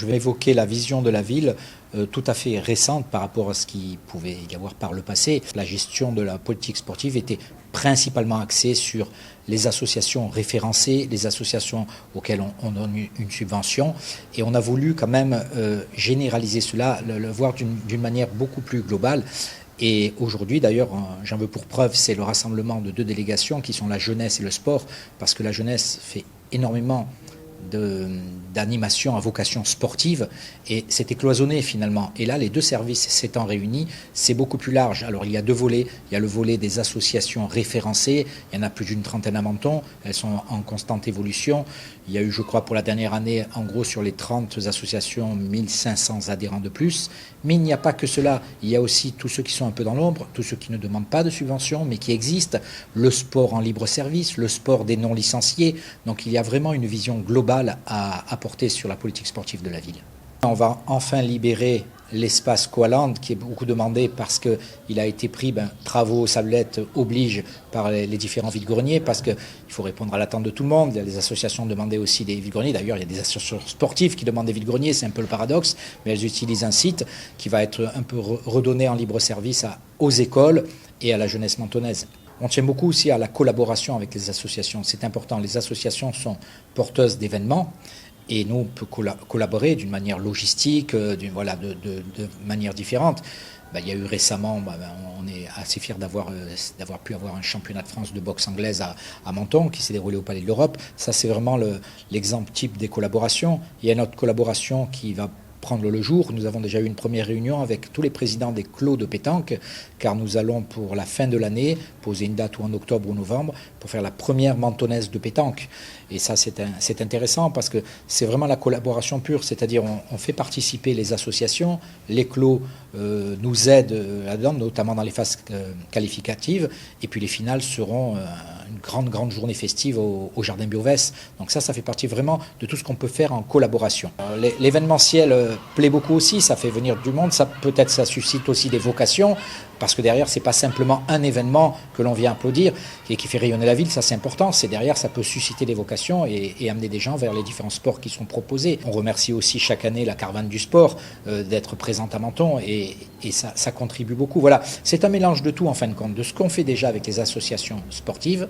Je vais évoquer la vision de la ville tout à fait récente par rapport à ce qu'il pouvait y avoir par le passé. La gestion de la politique sportive était principalement axée sur les associations référencées, les associations auxquelles on donne une subvention. Et on a voulu quand même généraliser cela, le voir d'une manière beaucoup plus globale. Et aujourd'hui, d'ailleurs, j'en veux pour preuve, c'est le rassemblement de deux délégations qui sont la jeunesse et le sport, parce que la jeunesse fait énormément d'animation à vocation sportive et c'était cloisonné finalement. Et là, les deux services s'étant réunis, c'est beaucoup plus large. Alors il y a deux volets. Il y a le volet des associations référencées. Il y en a plus d'une trentaine à Menton. Elles sont en constante évolution. Il y a eu, je crois, pour la dernière année, en gros, sur les 30 associations, 1500 adhérents de plus. Mais il n'y a pas que cela. Il y a aussi tous ceux qui sont un peu dans l'ombre, tous ceux qui ne demandent pas de subvention, mais qui existent. Le sport en libre service, le sport des non-licenciés. Donc il y a vraiment une vision globale à apporter sur la politique sportive de la ville. On va enfin libérer l'espace Coaland qui est beaucoup demandé parce qu'il a été pris, travaux, sablettes oblige par les différents vides-greniers parce qu'il faut répondre à l'attente de tout le monde. Il y a les associations demandaient aussi des vides-greniers. D'ailleurs, il y a des associations sportives qui demandent des vides-greniers, c'est un peu le paradoxe, mais elles utilisent un site qui va être un peu redonné en libre service aux écoles et à la jeunesse mentonnaise. On tient beaucoup aussi à la collaboration avec les associations. C'est important. Les associations sont porteuses d'événements et nous, on peut collaborer d'une manière logistique, de manière différente. Il y a eu récemment, on est assez fiers d'avoir pu avoir un championnat de France de boxe anglaise à Menton qui s'est déroulé au Palais de l'Europe. Ça, c'est vraiment l'exemple type des collaborations. Il y a une autre collaboration qui va prendre le jour. Nous avons déjà eu une première réunion avec tous les présidents des clos de pétanque, car nous allons pour la fin de l'année poser une date ou en octobre ou novembre pour faire la première mentonnaise de pétanque. Et ça, c'est intéressant parce que c'est vraiment la collaboration pure, c'est-à-dire on fait participer les associations, les clos nous aident là-dedans, notamment dans les phases qualificatives, et puis les finales seront une grande journée festive au Jardin Biovès. Donc ça fait partie vraiment de tout ce qu'on peut faire en collaboration. L'événementiel plaît beaucoup aussi, ça fait venir du monde, peut-être ça suscite aussi des vocations, parce que derrière, c'est pas simplement un événement que l'on vient applaudir et qui fait rayonner la ville, ça c'est important, c'est derrière, ça peut susciter des vocations et amener des gens vers les différents sports qui sont proposés. On remercie aussi chaque année la caravane du sport d'être présente à Menton et ça contribue beaucoup. Voilà, c'est un mélange de tout en fin de compte, de ce qu'on fait déjà avec les associations sportives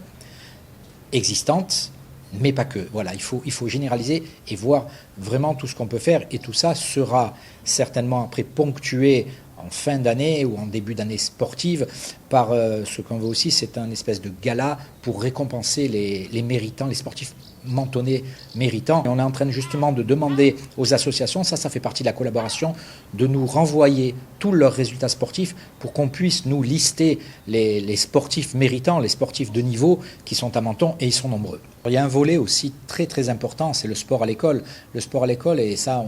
existantes, mais pas que. Voilà, il faut généraliser et voir vraiment tout ce qu'on peut faire et tout ça sera certainement après ponctué en fin d'année ou en début d'année sportive par ce qu'on veut aussi, c'est un espèce de gala pour récompenser les méritants, les sportifs mentonnais méritants. Et on est en train justement de demander aux associations, ça fait partie de la collaboration, de nous renvoyer tous leurs résultats sportifs pour qu'on puisse nous lister les sportifs méritants, les sportifs de niveau qui sont à Menton et ils sont nombreux. Il y a un volet aussi très important, c'est le sport à l'école. Le sport à l'école, et ça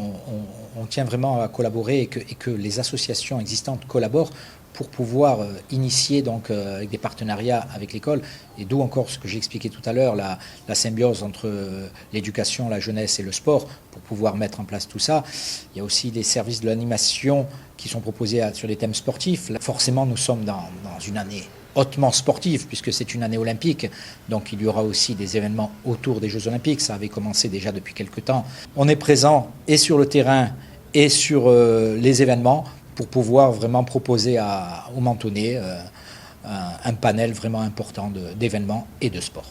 on tient vraiment à collaborer et que les associations existantes collaborent pour pouvoir initier donc avec des partenariats avec l'école, et d'où encore ce que j'ai expliqué tout à l'heure, la symbiose entre l'éducation, la jeunesse et le sport, pour pouvoir mettre en place tout ça. Il y a aussi des services de l'animation qui sont proposés sur des thèmes sportifs. Là, forcément, nous sommes dans une année hautement sportive, puisque c'est une année olympique, donc il y aura aussi des événements autour des Jeux olympiques, ça avait commencé déjà depuis quelques temps. On est présent et sur le terrain et sur les événements, pour pouvoir vraiment proposer aux Mentonnais un panel vraiment important d'événements et de sport.